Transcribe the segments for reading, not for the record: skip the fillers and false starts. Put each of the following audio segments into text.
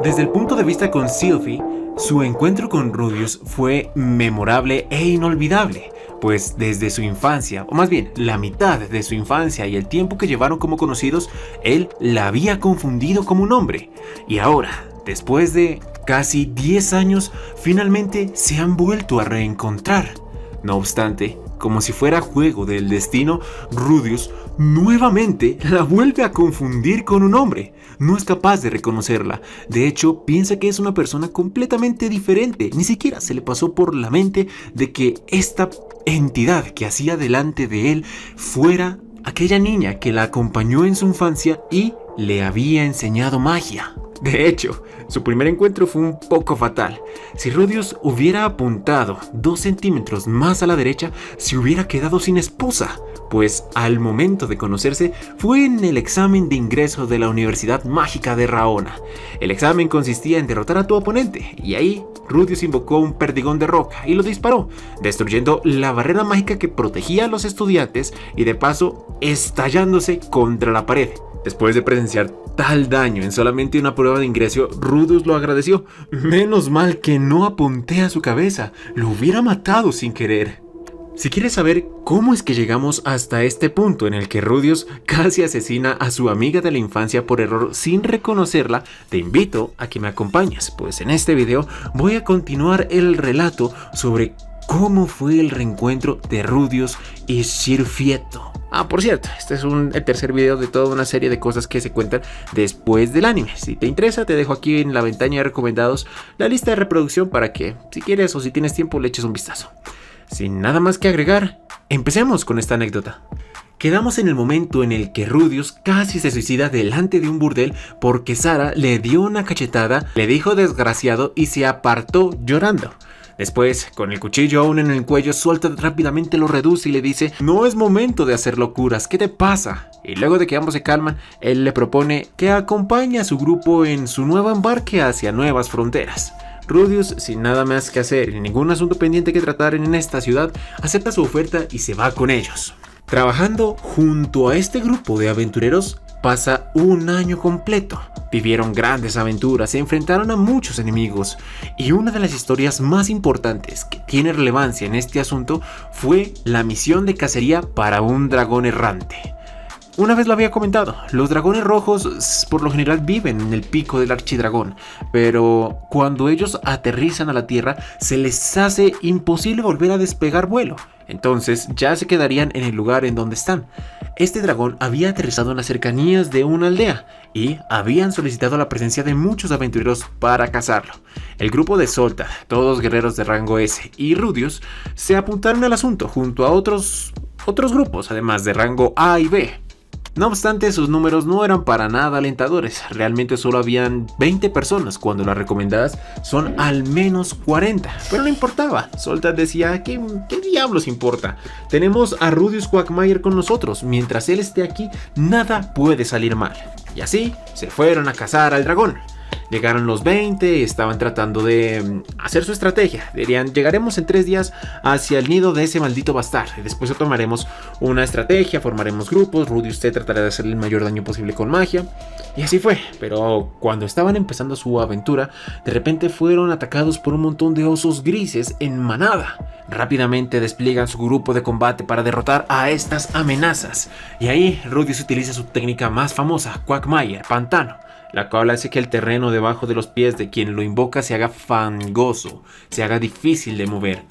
Desde el punto de vista con Sylvie, su encuentro con Rudius fue memorable e inolvidable, pues desde su infancia, o más bien la mitad de su infancia y el tiempo que llevaron como conocidos, él la había confundido como un hombre. Y ahora, después de casi 10 años, finalmente se han vuelto a reencontrar. No obstante, como si fuera juego del destino, Rudius nuevamente la vuelve a confundir con un hombre. No es capaz de reconocerla. De hecho, piensa que es una persona completamente diferente. Ni siquiera se le pasó por la mente de que esta entidad que hacía delante de él fuera aquella niña que la acompañó en su infancia y le había enseñado magia. De hecho, su primer encuentro fue un poco fatal. Si Rudius hubiera apuntado 2 centímetros más a la derecha, se hubiera quedado sin esposa, pues al momento de conocerse fue en el examen de ingreso de la Universidad Mágica de Raona. El examen consistía en derrotar a tu oponente, y ahí Rudius invocó un perdigón de roca y lo disparó, destruyendo la barrera mágica que protegía a los estudiantes y de paso estallándose contra la pared. Después de presenciar tal daño en solamente una prueba de ingreso, Rudius lo agradeció. Menos mal que no apunté a su cabeza, lo hubiera matado sin querer. Si quieres saber cómo es que llegamos hasta este punto en el que Rudius casi asesina a su amiga de la infancia por error sin reconocerla, te invito a que me acompañes, pues en este video voy a continuar el relato sobre cómo fue el reencuentro de Rudius y Sirfieto. Por cierto, este es el tercer video de toda una serie de cosas que se cuentan después del anime. Si te interesa, te dejo aquí en la ventana de recomendados la lista de reproducción para que, si quieres o si tienes tiempo, le eches un vistazo. Sin nada más que agregar, empecemos con esta anécdota. Quedamos en el momento en el que Rudius casi se suicida delante de un burdel porque Sara le dio una cachetada, le dijo desgraciado y se apartó llorando. Después, con el cuchillo aún en el cuello, suelta rápidamente, lo reduce y le dice: no es momento de hacer locuras, ¿qué te pasa? Y luego de que ambos se calman, él le propone que acompañe a su grupo en su nuevo embarque hacia nuevas fronteras. Rudius, sin nada más que hacer y ningún asunto pendiente que tratar en esta ciudad, acepta su oferta y se va con ellos. Trabajando junto a este grupo de aventureros, pasa un año completo. Vivieron grandes aventuras, se enfrentaron a muchos enemigos y una de las historias más importantes que tiene relevancia en este asunto fue la misión de cacería para un dragón errante. Una vez lo había comentado, los dragones rojos por lo general viven en el pico del archidragón, pero cuando ellos aterrizan a la tierra se les hace imposible volver a despegar vuelo. Entonces ya se quedarían en el lugar en donde están. Este dragón había aterrizado en las cercanías de una aldea y habían solicitado la presencia de muchos aventureros para cazarlo. El grupo de Solta, todos guerreros de rango S, y Rudius se apuntaron al asunto junto a otros grupos, además de rango A y B. No obstante, sus números no eran para nada alentadores. Realmente solo habían 20 personas cuando las recomendadas son al menos 40. Pero no importaba. Solta decía: ¿qué diablos importa? Tenemos a Rudius Quagmire con nosotros. Mientras él esté aquí, nada puede salir mal. Y así se fueron a cazar al dragón. Llegaron los 20 y estaban tratando de hacer su estrategia. Dirían: llegaremos en 3 días hacia el nido de ese maldito bastardo. Y después tomaremos una estrategia, formaremos grupos. Rudy usted tratará de hacerle el mayor daño posible con magia. Y así fue. Pero cuando estaban empezando su aventura, de repente fueron atacados por un montón de osos grises en manada. Rápidamente despliegan su grupo de combate para derrotar a estas amenazas. Y ahí Rudius utiliza su técnica más famosa, Quagmire, pantano, la cual hace que el terreno debajo de los pies de quien lo invoca se haga fangoso, se haga difícil de mover.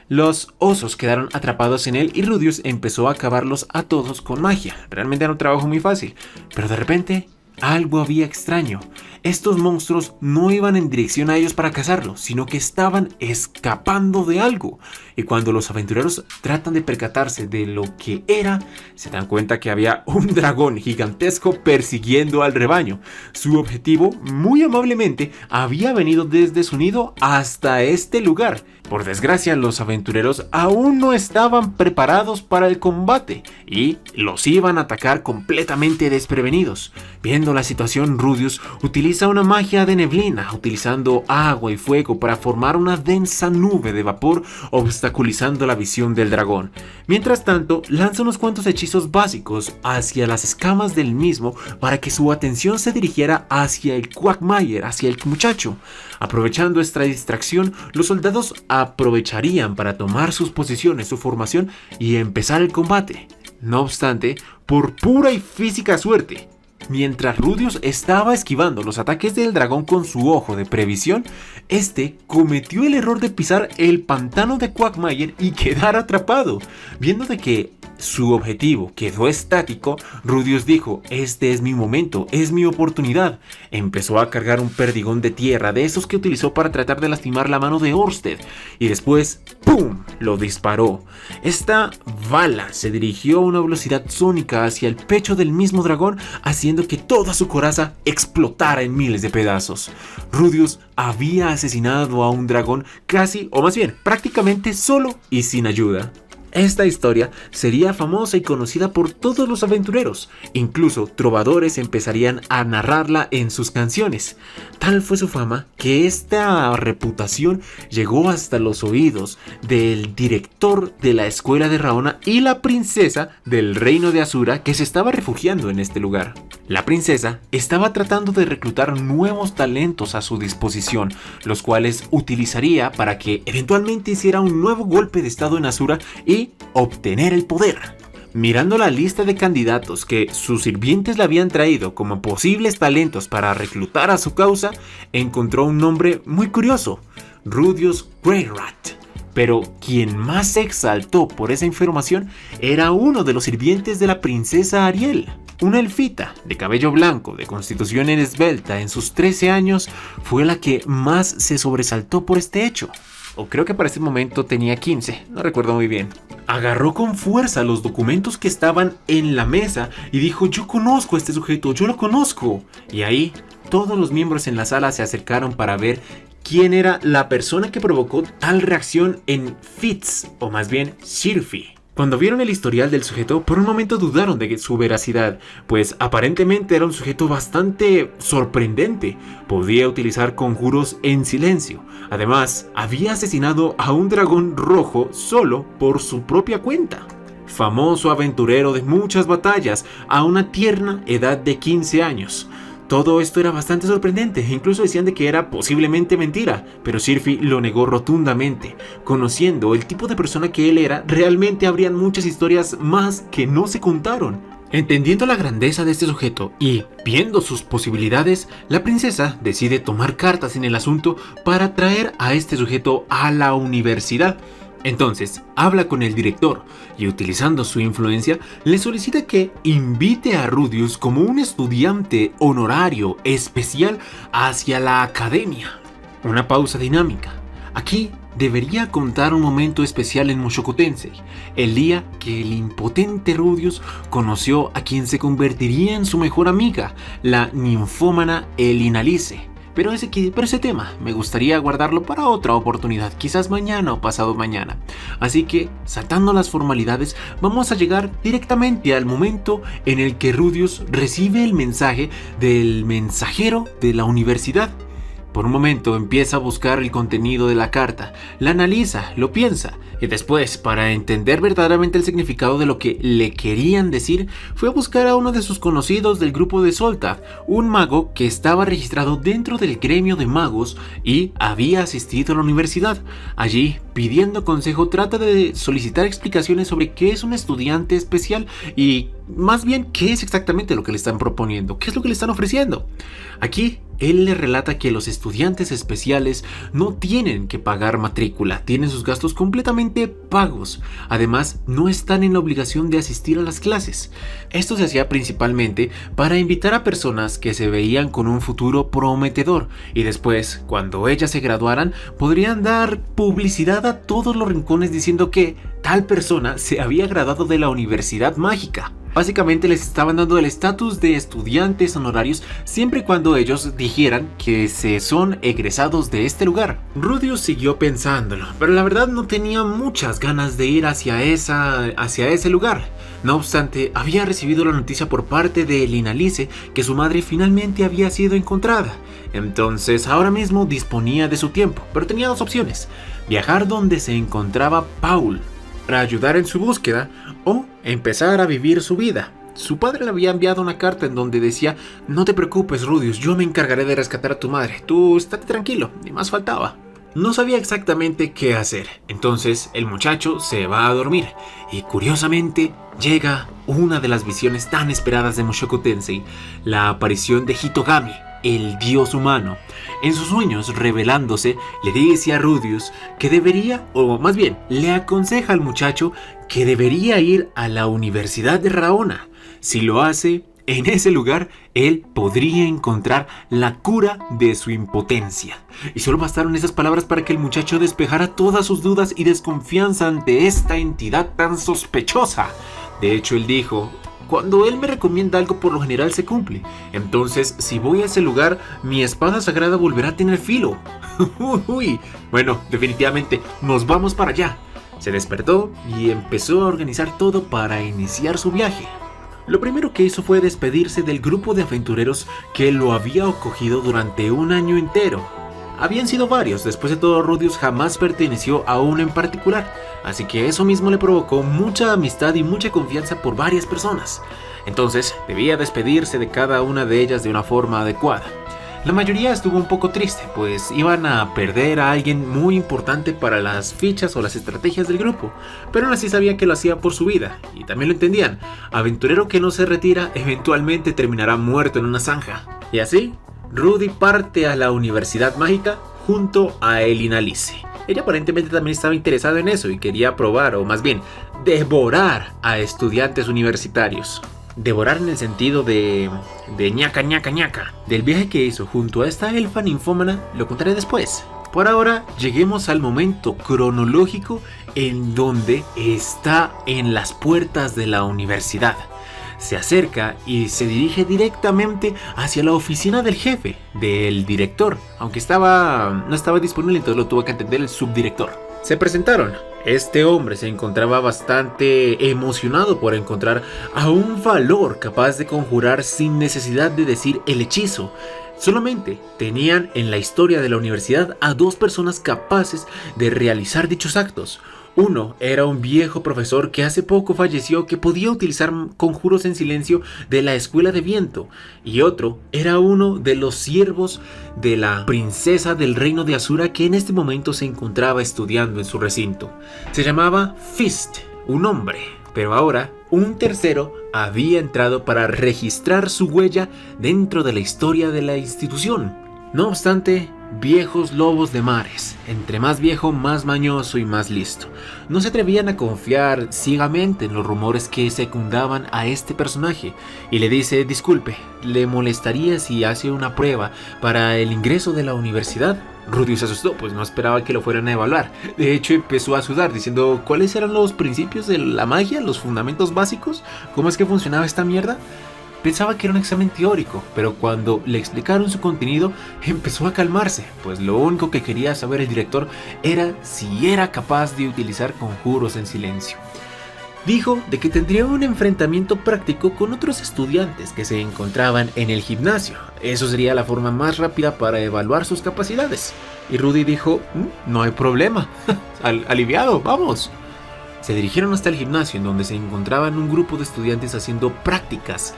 Los osos quedaron atrapados en él y Rudius empezó a acabarlos a todos con magia. Realmente era un trabajo muy fácil, pero de repente algo había extraño. Estos monstruos no iban en dirección a ellos para cazarlos, sino que estaban escapando de algo. Y cuando los aventureros tratan de percatarse de lo que era, se dan cuenta que había un dragón gigantesco persiguiendo al rebaño. Su objetivo, muy amablemente, había venido desde su nido hasta este lugar. Por desgracia, los aventureros aún no estaban preparados para el combate y los iban a atacar completamente desprevenidos. Viendo la situación, Rudius utiliza una magia de neblina, utilizando agua y fuego para formar una densa nube de vapor, obstaculizando la visión del dragón. Mientras tanto, lanza unos cuantos hechizos básicos hacia las escamas del mismo para que su atención se dirigiera hacia el Quagmire, hacia el muchacho. Aprovechando esta distracción, los soldados aprovecharían para tomar sus posiciones, su formación y empezar el combate. No obstante, por pura y física suerte, mientras Rudius estaba esquivando los ataques del dragón con su ojo de previsión, este cometió el error de pisar el pantano de Quagmire y quedar atrapado. Viendo de que su objetivo quedó estático, Rudius dijo: este es mi momento, es mi oportunidad. Empezó a cargar un perdigón de tierra, de esos que utilizó para tratar de lastimar la mano de Orsted, y después ¡pum!, lo disparó. Esta bala se dirigió a una velocidad sónica hacia el pecho del mismo dragón, haciendo que toda su coraza explotara en miles de pedazos. Rudius había asesinado a un dragón casi, o más bien, prácticamente solo y sin ayuda. Esta historia sería famosa y conocida por todos los aventureros, incluso trovadores empezarían a narrarla en sus canciones. Tal fue su fama que esta reputación llegó hasta los oídos del director de la escuela de Raona y la princesa del reino de Azura, que se estaba refugiando en este lugar. La princesa estaba tratando de reclutar nuevos talentos a su disposición, los cuales utilizaría para que eventualmente hiciera un nuevo golpe de estado en Azura y obtener el poder. Mirando la lista de candidatos que sus sirvientes le habían traído como posibles talentos para reclutar a su causa, encontró un nombre muy curioso: Rudius Greyrat. Pero quien más se exaltó por esa información era uno de los sirvientes de la princesa Ariel. Una elfita de cabello blanco, de constitución esbelta, en sus 13 años, fue la que más se sobresaltó por este hecho. O creo que para ese momento tenía 15, no recuerdo muy bien. Agarró con fuerza los documentos que estaban en la mesa y dijo: yo conozco a este sujeto, yo lo conozco. Y ahí todos los miembros en la sala se acercaron para ver quién era la persona que provocó tal reacción en Fitz, o más bien Sirfi. Cuando vieron el historial del sujeto, por un momento dudaron de su veracidad, pues aparentemente era un sujeto bastante sorprendente. Podía utilizar conjuros en silencio. Además, había asesinado a un dragón rojo solo por su propia cuenta. Famoso aventurero de muchas batallas, a una tierna edad de 15 años. Todo esto era bastante sorprendente, incluso decían de que era posiblemente mentira, pero Sirfi lo negó rotundamente. Conociendo el tipo de persona que él era, realmente habrían muchas historias más que no se contaron. Entendiendo la grandeza de este sujeto y viendo sus posibilidades, la princesa decide tomar cartas en el asunto para traer a este sujeto a la universidad. Entonces, habla con el director y, utilizando su influencia, le solicita que invite a Rudius como un estudiante honorario especial hacia la academia. Una pausa dinámica. Aquí debería contar un momento especial en Mushoku Tensei, el día que el impotente Rudius conoció a quien se convertiría en su mejor amiga, la ninfómana Elinalice. Pero ese tema me gustaría guardarlo para otra oportunidad, quizás mañana o pasado mañana. Así que, saltando las formalidades, vamos a llegar directamente al momento en el que Rudius recibe el mensaje del mensajero de la universidad. Por un momento empieza a buscar el contenido de la carta, la analiza, lo piensa, y después, para entender verdaderamente el significado de lo que le querían decir, fue a buscar a uno de sus conocidos del grupo de Soltaf, un mago que estaba registrado dentro del gremio de magos y había asistido a la universidad. Allí, pidiendo consejo, trata de solicitar explicaciones sobre qué es un estudiante especial y, más bien, qué es exactamente lo que le están proponiendo, qué es lo que le están ofreciendo. Aquí, él le relata que los estudiantes especiales no tienen que pagar matrícula, tienen sus gastos completamente pagos. Además, no están en la obligación de asistir a las clases. Esto se hacía principalmente para invitar a personas que se veían con un futuro prometedor y después, cuando ellas se graduaran, podrían dar publicidad publicidad a todos los rincones diciendo que tal persona se había graduado de la Universidad Mágica. Básicamente les estaban dando el estatus de estudiantes honorarios siempre y cuando ellos dijeran que se son egresados de este lugar. Rudius siguió pensándolo, pero la verdad no tenía muchas ganas de ir hacia ese lugar. No obstante, había recibido la noticia por parte de Linalice que su madre finalmente había sido encontrada. Entonces ahora mismo disponía de su tiempo, pero tenía dos opciones: viajar donde se encontraba Paul para ayudar en su búsqueda o empezar a vivir su vida. Su padre le había enviado una carta en donde decía: no te preocupes, Rudius, yo me encargaré de rescatar a tu madre, tú estate tranquilo, ni más faltaba. No sabía exactamente qué hacer, entonces el muchacho se va a dormir y curiosamente llega una de las visiones tan esperadas de Mushoku Tensei, la aparición de Hitogami, el dios humano. En sus sueños, revelándose, le dice a Rudius que debería, o más bien, le aconseja al muchacho que debería ir a la Universidad de Raona. Si lo hace, en ese lugar, él podría encontrar la cura de su impotencia. Y solo bastaron esas palabras para que el muchacho despejara todas sus dudas y desconfianza ante esta entidad tan sospechosa. De hecho, él dijo: cuando él me recomienda algo, por lo general se cumple. Entonces, si voy a ese lugar, mi espada sagrada volverá a tener filo. Uy, bueno, definitivamente, nos vamos para allá. Se despertó y empezó a organizar todo para iniciar su viaje. Lo primero que hizo fue despedirse del grupo de aventureros que lo había acogido durante un año entero. Habían sido varios, después de todo Rudius jamás perteneció a uno en particular, así que eso mismo le provocó mucha amistad y mucha confianza por varias personas. Entonces debía despedirse de cada una de ellas de una forma adecuada. La mayoría estuvo un poco triste, pues iban a perder a alguien muy importante para las fichas o las estrategias del grupo, pero aún así sabían que lo hacía por su vida, y también lo entendían: aventurero que no se retira eventualmente terminará muerto en una zanja. Y así, Rudy parte a la Universidad Mágica junto a Linalice. Ella aparentemente también estaba interesada en eso y quería probar, o más bien, devorar a estudiantes universitarios. Devorar en el sentido de ñaca ñaca ñaca. Del viaje que hizo junto a esta elfa ninfómana lo contaré después. Por ahora, lleguemos al momento cronológico en donde está en las puertas de la universidad. Se acerca y se dirige directamente hacia la oficina del jefe, del director, aunque no estaba disponible, entonces lo tuvo que atender el subdirector. Se presentaron. Este hombre se encontraba bastante emocionado por encontrar a un valor capaz de conjurar sin necesidad de decir el hechizo. Solamente tenían en la historia de la universidad a dos personas capaces de realizar dichos actos. Uno era un viejo profesor que hace poco falleció, que podía utilizar conjuros en silencio de la escuela de viento, y otro era uno de los siervos de la princesa del reino de Asura que en este momento se encontraba estudiando en su recinto. Se llamaba Fist, un hombre, pero ahora un tercero había entrado para registrar su huella dentro de la historia de la institución. No obstante, viejos lobos de mares, entre más viejo, más mañoso y más listo, no se atrevían a confiar ciegamente en los rumores que secundaban a este personaje, y le dice: disculpe, ¿le molestaría si hace una prueba para el ingreso de la universidad? Rudius se asustó, pues no esperaba que lo fueran a evaluar. De hecho, empezó a sudar diciendo: ¿cuáles eran los principios de la magia? ¿Los fundamentos básicos? ¿Cómo es que funcionaba esta mierda? Pensaba que era un examen teórico, pero cuando le explicaron su contenido empezó a calmarse, pues lo único que quería saber el director era si era capaz de utilizar conjuros en silencio. Dijo de que tendría un enfrentamiento práctico con otros estudiantes que se encontraban en el gimnasio. Eso sería la forma más rápida para evaluar sus capacidades. Y Rudy dijo: no hay problema, aliviado, vamos. Se dirigieron hasta el gimnasio, en donde se encontraban un grupo de estudiantes haciendo prácticas.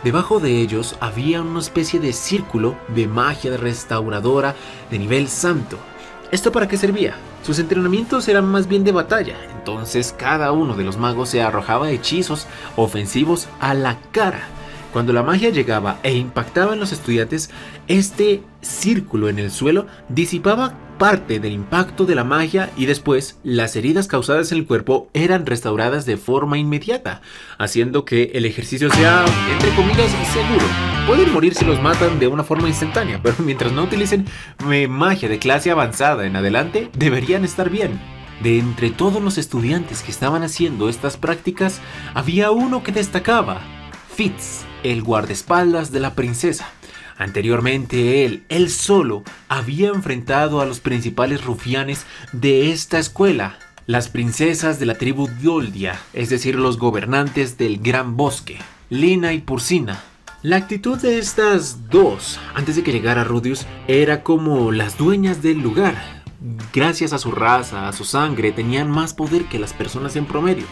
Debajo de ellos había una especie de círculo de magia restauradora de nivel santo. ¿Esto para qué servía? Sus entrenamientos eran más bien de batalla, entonces cada uno de los magos se arrojaba hechizos ofensivos a la cara. Cuando la magia llegaba e impactaba en los estudiantes, este círculo en el suelo disipaba parte del impacto de la magia y después las heridas causadas en el cuerpo eran restauradas de forma inmediata, haciendo que el ejercicio sea, entre comillas, seguro. Pueden morir si los matan de una forma instantánea, pero mientras no utilicen magia de clase avanzada en adelante, deberían estar bien. De entre todos los estudiantes que estaban haciendo estas prácticas, había uno que destacaba: Fitz, el guardaespaldas de la princesa. Anteriormente él solo había enfrentado a los principales rufianes de esta escuela, las princesas de la tribu Doldia, es decir, los gobernantes del Gran Bosque, Lina y Pursina. La actitud de estas dos, antes de que llegara Rudius, era como las dueñas del lugar. Gracias a su raza, a su sangre, tenían más poder que las personas en promedio.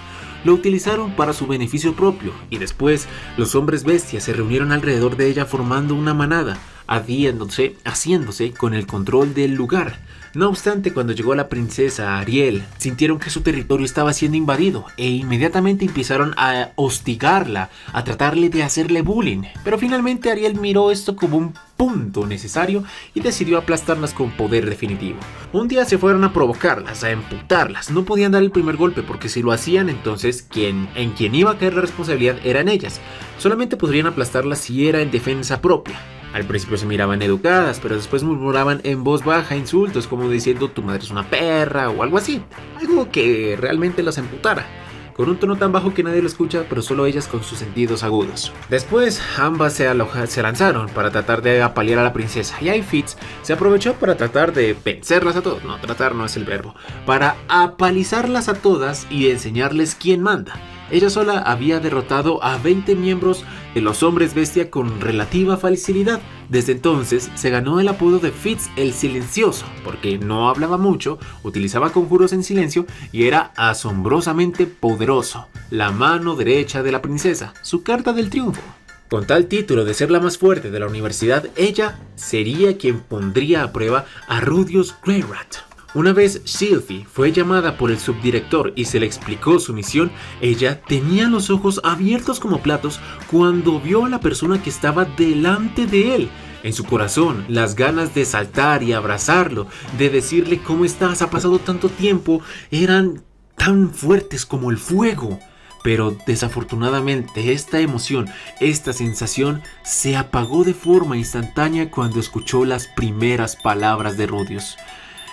Lo utilizaron para su beneficio propio, y después los hombres bestias se reunieron alrededor de ella formando una manada, haciéndose con el control del lugar. No obstante, cuando llegó la princesa Ariel, sintieron que su territorio estaba siendo invadido e inmediatamente empezaron a hostigarla, a tratarle de hacerle bullying. Pero finalmente Ariel miró esto como un punto necesario y decidió aplastarlas con poder definitivo. Un día se fueron a provocarlas, a emputarlas. No podían dar el primer golpe porque si lo hacían, entonces en quien iba a caer la responsabilidad eran ellas. Solamente podrían aplastarlas si era en defensa propia. Al principio se miraban educadas, pero después murmuraban en voz baja insultos como diciendo tu madre es una perra o algo así. Algo que realmente las emputara. Con un tono tan bajo que nadie lo escucha, pero solo ellas con sus sentidos agudos. Después, ambas se lanzaron para tratar de apalear a la princesa. Y ahí Fitz se aprovechó para tratar de vencerlas a todos. No, tratar no es el verbo. Para apalizarlas a todas y enseñarles quién manda. Ella sola había derrotado a 20 miembros de los hombres bestia con relativa facilidad. Desde entonces se ganó el apodo de Fitz el Silencioso, porque no hablaba mucho, utilizaba conjuros en silencio y era asombrosamente poderoso. La mano derecha de la princesa, su carta del triunfo. Con tal título de ser la más fuerte de la universidad, ella sería quien pondría a prueba a Rudius Greyrat. Una vez Sylphie fue llamada por el subdirector y se le explicó su misión, ella tenía los ojos abiertos como platos cuando vio a la persona que estaba delante de él. En su corazón, las ganas de saltar y abrazarlo, de decirle cómo estás, ha pasado tanto tiempo, eran tan fuertes como el fuego. Pero desafortunadamente esta emoción, esta sensación se apagó de forma instantánea cuando escuchó las primeras palabras de Rudius.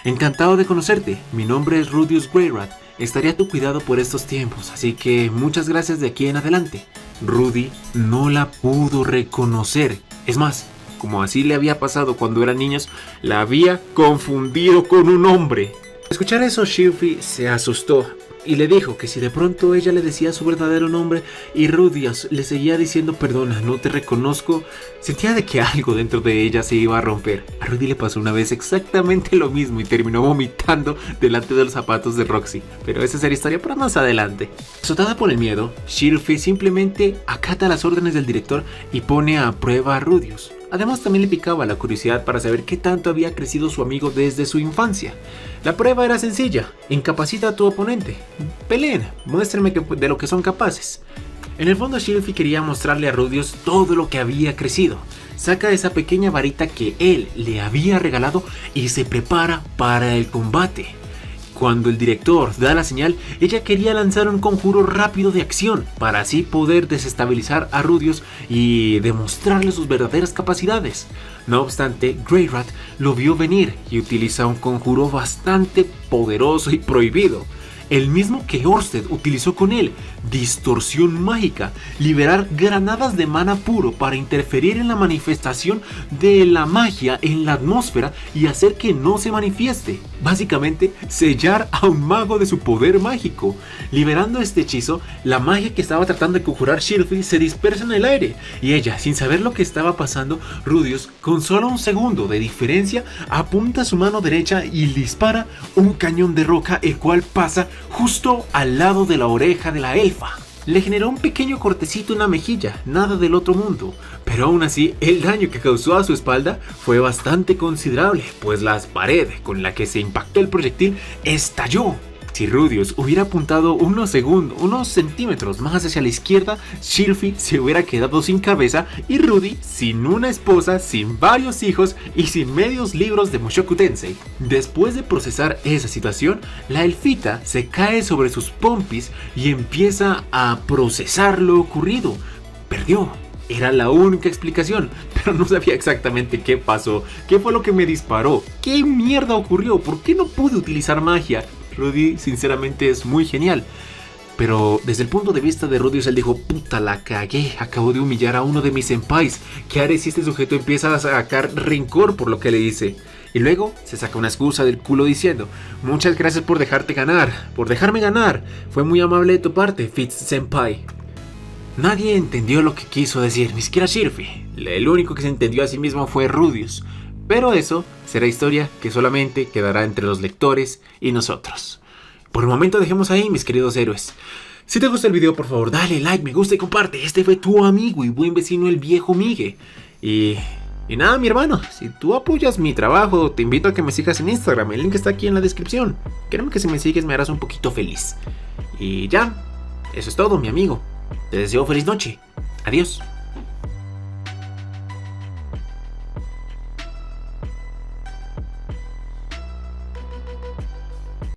Encantado de conocerte, mi nombre es Rudius Greyrat, estaré a tu cuidado por estos tiempos, así que muchas gracias de aquí en adelante. Rudy no la pudo reconocer, es más, como así le había pasado cuando eran niños, la había confundido con un hombre. Al escuchar eso, Sylphie se asustó y le dijo que si de pronto ella le decía su verdadero nombre y Rudius le seguía diciendo perdona, no te reconozco, sentía de que algo dentro de ella se iba a romper. A Rudy le pasó una vez exactamente lo mismo y terminó vomitando delante de los zapatos de Roxy, pero esa será historia para más adelante. Azotada por el miedo, Sylphie simplemente acata las órdenes del director y pone a prueba a Rudius. Además también le picaba la curiosidad para saber qué tanto había crecido su amigo desde su infancia. La prueba era sencilla: incapacita a tu oponente. Peleen, muéstrenme de lo que son capaces. En el fondo Sylphie quería mostrarle a Rudius todo lo que había crecido. Saca esa pequeña varita que él le había regalado y se prepara para el combate. Cuando el director da la señal, ella quería lanzar un conjuro rápido de acción para así poder desestabilizar a Rudius y demostrarle sus verdaderas capacidades. No obstante, Greyrat lo vio venir y utiliza un conjuro bastante poderoso y prohibido. El mismo que Orsted utilizó con él, distorsión mágica, liberar granadas de mana puro para interferir en la manifestación de la magia en la atmósfera y hacer que no se manifieste. Básicamente, sellar a un mago de su poder mágico. Liberando este hechizo, la magia que estaba tratando de conjurar Sylphie se dispersa en el aire y ella, sin saber lo que estaba pasando, Rudius, con solo un segundo de diferencia, apunta su mano derecha y dispara un cañón de roca, el cual pasa justo al lado de la oreja de la elfa. Le generó un pequeño cortecito en la mejilla, nada del otro mundo, pero aún así el daño que causó a su espalda fue bastante considerable, pues la pared con la que se impactó el proyectil estalló. Si Rudius hubiera apuntado unos centímetros más hacia la izquierda, Sylphie se hubiera quedado sin cabeza y Rudy sin una esposa, sin varios hijos y sin medios libros de Mushoku Tensei. Después de procesar esa situación, la elfita se cae sobre sus pompis y empieza a procesar lo ocurrido. Perdió. Era la única explicación, pero no sabía exactamente qué pasó, qué fue lo que me disparó, qué mierda ocurrió, por qué no pude utilizar magia. Rudy sinceramente es muy genial. Pero desde el punto de vista de Rudius, él dijo: puta, la cagué, acabo de humillar a uno de mis senpais. ¿Qué haré si este sujeto empieza a sacar rencor por lo que le hice? Y luego se saca una excusa del culo diciendo: muchas gracias por dejarme ganar. Fue muy amable de tu parte, Fitz Senpai. Nadie entendió lo que quiso decir, ni siquiera Shirfy. El único que se entendió a sí mismo fue Rudius. Pero eso será historia que solamente quedará entre los lectores y nosotros. Por el momento dejemos ahí, mis queridos héroes. Si te gusta el video, por favor, dale like, me gusta y comparte. Este fue tu amigo y buen vecino, el viejo Migue. Y nada, mi hermano, si tú apoyas mi trabajo, te invito a que me sigas en Instagram. El link está aquí en la descripción. Créeme que si me sigues me harás un poquito feliz. Y ya, eso es todo, mi amigo. Te deseo feliz noche. Adiós.